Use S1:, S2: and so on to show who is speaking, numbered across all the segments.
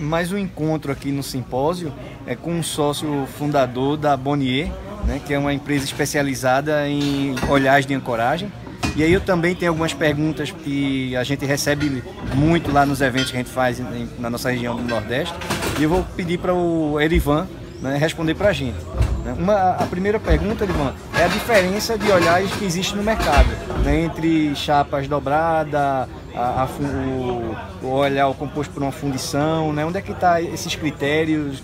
S1: mais um encontro aqui no simpósio com um sócio fundador da Bonnier, né, que é uma empresa especializada em olhares de ancoragem. E aí eu também tenho algumas perguntas que a gente recebe muito lá nos eventos que a gente faz na nossa região do Nordeste. E eu vou pedir para o Erivan, né, responder para a gente. A primeira pergunta, Erivan, é a diferença de olhares que existe no mercado, né, entre chapas dobradas, o olhar composto por uma fundição, né? Onde é que está esses critérios?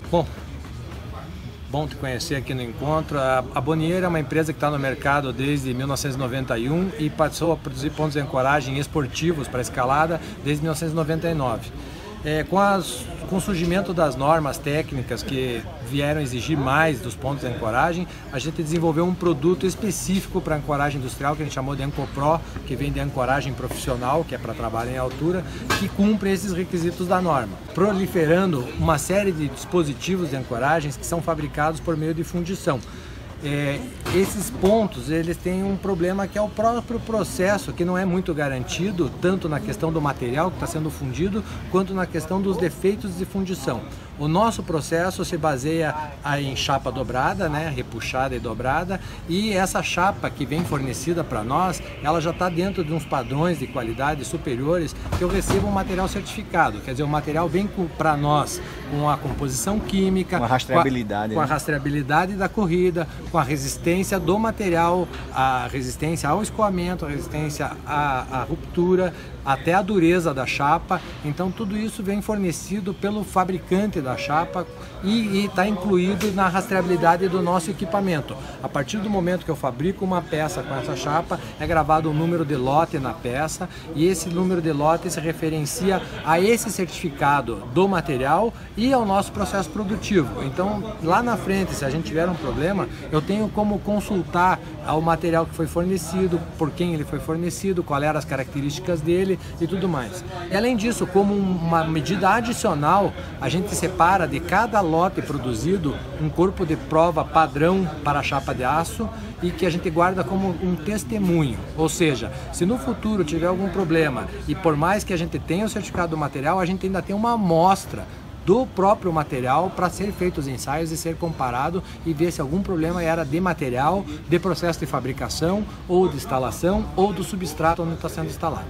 S2: Bom te conhecer aqui no encontro. A Bonnier é uma empresa que está no mercado desde 1991 e passou a produzir pontos de ancoragem esportivos para escalada desde 1999. Com o surgimento das normas técnicas que vieram exigir mais dos pontos de ancoragem, a gente desenvolveu um produto específico para ancoragem industrial que a gente chamou de AncoPro, que vem de ancoragem profissional, que é para trabalho em altura, que cumpre esses requisitos da norma, proliferando uma série de dispositivos de ancoragens que são fabricados por meio de fundição. Esses pontos, eles têm um problema que é o próprio processo, que não é muito garantido, tanto na questão do material que está sendo fundido, quanto na questão dos defeitos de fundição. O nosso processo se baseia em chapa dobrada, né, repuxada e dobrada, e essa chapa que vem fornecida para nós, ela já está dentro de uns padrões de qualidade superiores que eu recebo um material certificado, quer dizer, o material vem para nós com a composição química,
S1: com a rastreabilidade,
S2: com a rastreabilidade da corrida, com a resistência do material, a resistência ao escoamento, a resistência à ruptura, até a dureza da chapa. Então tudo isso vem fornecido pelo fabricante da chapa e está incluído na rastreabilidade do nosso equipamento. A partir do momento que eu fabrico uma peça com essa chapa, é gravado um número de lote na peça e esse número de lote se referencia a esse certificado do material e ao nosso processo produtivo. Então lá na frente, se a gente tiver um problema, eu tenho como consultar ao material que foi fornecido, por quem ele foi fornecido, quais eram as características dele e tudo mais. E além disso, como uma medida adicional, a gente separa de cada lote produzido um corpo de prova padrão para a chapa de aço e que a gente guarda como um testemunho. Ou seja, se no futuro tiver algum problema e por mais que a gente tenha o certificado do material, a gente ainda tem uma amostra do próprio material para ser feitos ensaios e ser comparado e ver se algum problema era de material, de processo de fabricação ou de instalação ou do substrato onde está sendo instalado.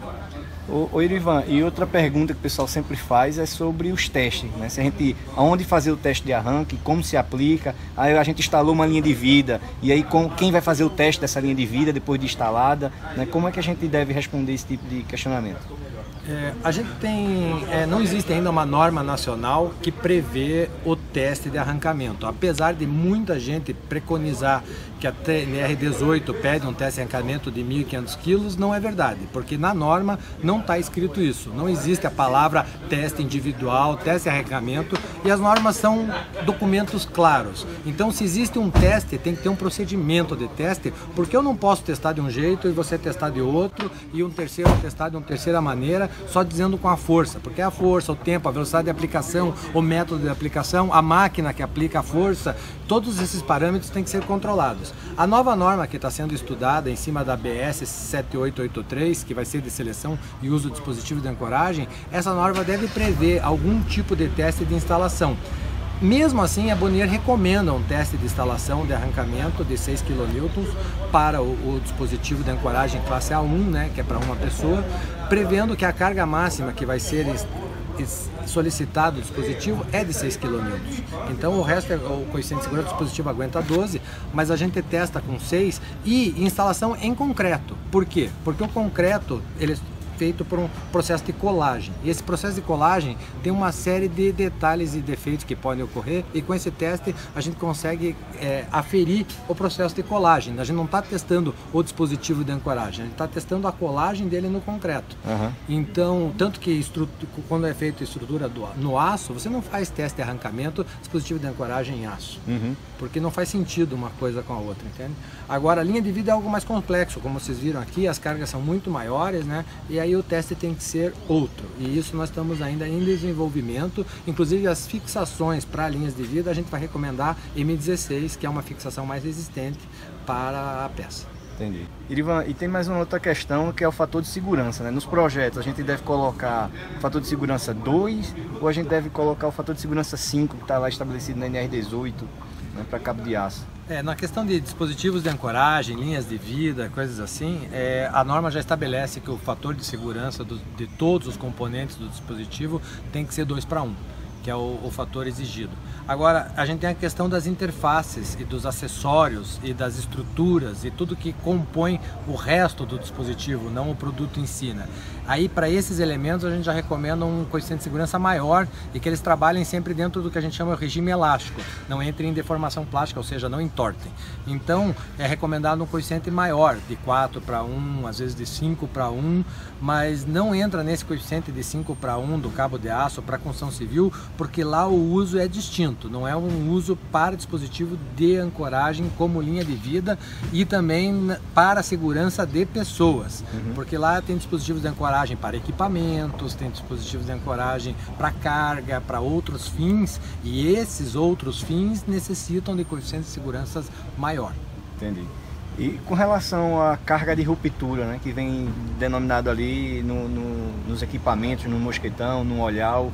S1: Ô Erivan, e outra pergunta que o pessoal sempre faz é sobre os testes, né? Se a gente, aonde fazer o teste de arranque, como se aplica, aí a gente instalou uma linha de vida, e aí quem vai fazer o teste dessa linha de vida depois de instalada, né? Como é que a gente deve responder esse tipo de questionamento?
S2: A gente não existe ainda uma norma nacional que prevê o teste de arrancamento, apesar de muita gente preconizar que a TNR18 pede um teste de arrancamento de 1.500 kg, não é verdade, porque na norma não está escrito isso, não existe a palavra teste individual, teste de arrancamento, e as normas são documentos claros. Então, se existe um teste, tem que ter um procedimento de teste, porque eu não posso testar de um jeito e você testar de outro, e um terceiro testar de uma terceira maneira, só dizendo com a força, porque a força, o tempo, a velocidade de aplicação, o método de aplicação, a máquina que aplica a força, todos esses parâmetros têm que ser controlados. A nova norma que está sendo estudada em cima da BS 7883, que vai ser de seleção e uso do dispositivo de ancoragem, essa norma deve prever algum tipo de teste de instalação. Mesmo assim, a Bonnier recomenda um teste de instalação de arrancamento de 6 kN para o dispositivo de ancoragem classe A1, né, que é para uma pessoa, prevendo que a carga máxima que vai ser solicitado do dispositivo é de 6 kN. Então o resto, o coeficiente de segurança do dispositivo aguenta 12, mas a gente testa com 6 e instalação em concreto. Por quê? Porque o concreto, ele feito por um processo de colagem. E esse processo de colagem tem uma série de detalhes e defeitos que podem ocorrer e com esse teste a gente consegue aferir o processo de colagem. A gente não está testando o dispositivo de ancoragem, a gente está testando a colagem dele no concreto. Então, tanto que quando é feita a estrutura no aço, você não faz teste de arrancamento dispositivo de ancoragem em aço, porque não faz sentido uma coisa com a outra, entende? Agora, a linha de vida é algo mais complexo, como vocês viram aqui, as cargas são muito maiores, né? E aí o teste tem que ser outro, e isso nós estamos ainda em desenvolvimento. Inclusive as fixações para linhas de vida a gente vai recomendar M16, que é uma fixação mais resistente para a peça.
S1: Entendi. Irivan, e tem mais uma outra questão que é o fator de segurança, né? Nos projetos a gente deve colocar o fator de segurança 2 ou a gente deve colocar o fator de segurança 5 que está lá estabelecido na NR18, né, para cabo de aço?
S2: Na questão de dispositivos de ancoragem, linhas de vida, coisas assim, a norma já estabelece que o fator de segurança de todos os componentes do dispositivo tem que ser 2:1, que é o fator exigido. Agora, a gente tem a questão das interfaces e dos acessórios e das estruturas e tudo que compõe o resto do dispositivo, não o produto em si, né? Aí, para esses elementos, a gente já recomenda um coeficiente de segurança maior e que eles trabalhem sempre dentro do que a gente chama de regime elástico, não entrem em deformação plástica, ou seja, não entortem. Então, é recomendado um coeficiente maior, de 4:1, às vezes de 5:1, mas não entra nesse coeficiente de 5:1 do cabo de aço para construção civil, porque lá o uso é distinto. Não é um uso para dispositivo de ancoragem como linha de vida e também para a segurança de pessoas, porque lá tem dispositivos de ancoragem para equipamentos, tem dispositivos de ancoragem para carga, para outros fins, e esses outros fins necessitam de coeficientes de segurança maior.
S1: Entendi. E com relação à carga de ruptura, né, que vem denominado ali nos equipamentos, no mosquetão, no olhal,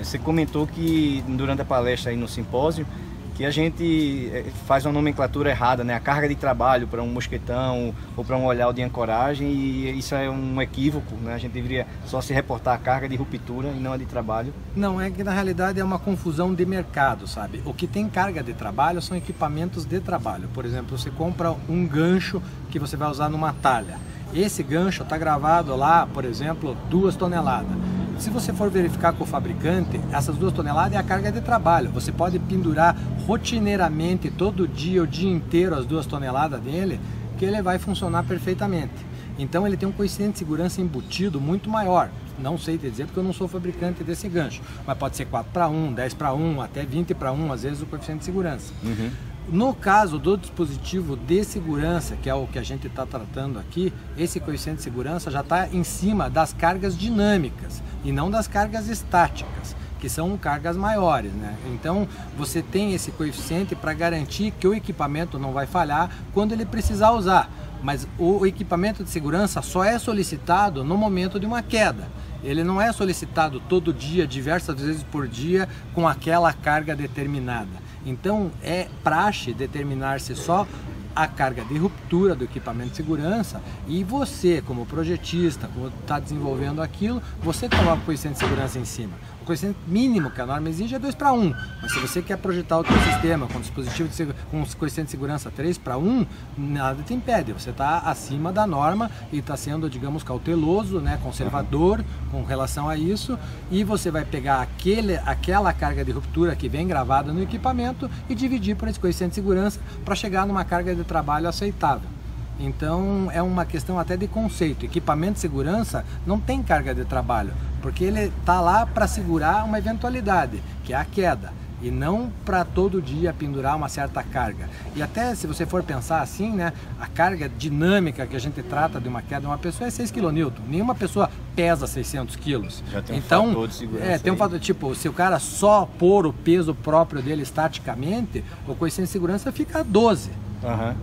S1: você comentou que durante a palestra aí no simpósio que a gente faz uma nomenclatura errada, né? A carga de trabalho para um mosquetão ou para um olhal de ancoragem, e isso é um equívoco, né? A gente deveria só se reportar a carga de ruptura e não a de trabalho.
S2: Não, é que na realidade é uma confusão de mercado, sabe? O que tem carga de trabalho são equipamentos de trabalho. Por exemplo, você compra um gancho que você vai usar numa talha. Esse gancho está gravado lá, por exemplo, 2 toneladas. Se você for verificar com o fabricante, essas 2 toneladas é a carga de trabalho. Você pode pendurar rotineiramente, todo dia, o dia inteiro, as 2 toneladas dele, que ele vai funcionar perfeitamente. Então ele tem um coeficiente de segurança embutido muito maior. Não sei te dizer porque eu não sou fabricante desse gancho, mas pode ser 4:1, 10:1, até 20:1, às vezes o coeficiente de segurança. No caso do dispositivo de segurança, que é o que a gente está tratando aqui, esse coeficiente de segurança já está em cima das cargas dinâmicas e não das cargas estáticas, que são cargas maiores, né? Então você tem esse coeficiente para garantir que o equipamento não vai falhar quando ele precisar usar, mas o equipamento de segurança só é solicitado no momento de uma queda. Ele não é solicitado todo dia, diversas vezes por dia, com aquela carga determinada. Então é praxe determinar-se só a carga de ruptura do equipamento de segurança, e você, como projetista, como está desenvolvendo aquilo, você coloca o coeficiente de segurança em cima. O coeficiente mínimo que a norma exige é 2:1, mas se você quer projetar o seu sistema com dispositivo com coeficiente de segurança 3:1, nada te impede, você está acima da norma e está sendo, digamos, cauteloso, né, conservador com relação a isso, e você vai pegar aquela carga de ruptura que vem gravada no equipamento e dividir por esse coeficiente de segurança para chegar numa carga de trabalho aceitável. Então é uma questão até de conceito. Equipamento de segurança não tem carga de trabalho, porque ele está lá para segurar uma eventualidade, que é a queda, e não para todo dia pendurar uma certa carga. E até se você for pensar assim, né, a carga dinâmica que a gente trata de uma queda de uma pessoa é 6 kN. Nenhuma pessoa pesa 600 kg.
S1: Já tem então, fator de segurança.
S2: Tem um fator, tipo, se o cara só pôr o peso próprio dele estaticamente, o coeficiente de segurança fica 12.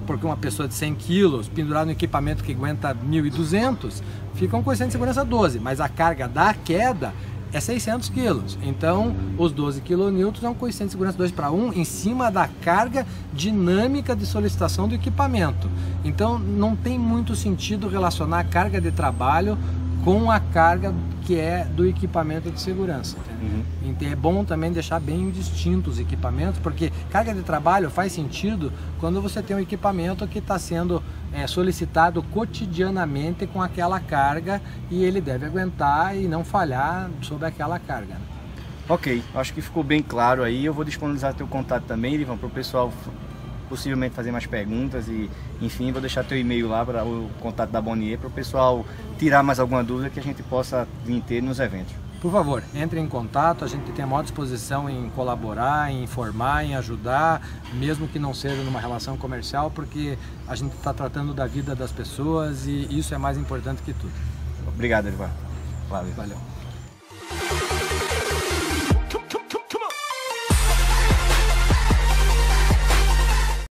S2: Porque uma pessoa de 100 quilos pendurada no equipamento que aguenta 1.200, fica um coeficiente de segurança 12, mas a carga da queda é 600 quilos. Então, os 12 kN é um coeficiente de segurança 2:1 em cima da carga dinâmica de solicitação do equipamento. Então, não tem muito sentido relacionar a carga de trabalho com a carga que é do equipamento de segurança. Então é bom também deixar bem distintos os equipamentos, porque carga de trabalho faz sentido quando você tem um equipamento que está sendo solicitado cotidianamente com aquela carga e ele deve aguentar e não falhar sobre aquela carga, né?
S1: Ok, acho que ficou bem claro aí. Eu vou disponibilizar teu contato também, Irivan, para o pessoal possivelmente fazer mais perguntas e, enfim, vou deixar teu e-mail lá para o contato da Bonnier para o pessoal tirar mais alguma dúvida que a gente possa vir ter nos eventos.
S2: Por favor, entre em contato, a gente tem a maior disposição em colaborar, em informar, em ajudar, mesmo que não seja numa relação comercial, porque a gente está tratando da vida das pessoas e isso é mais importante que tudo.
S1: Obrigado, Irivan.
S2: Valeu.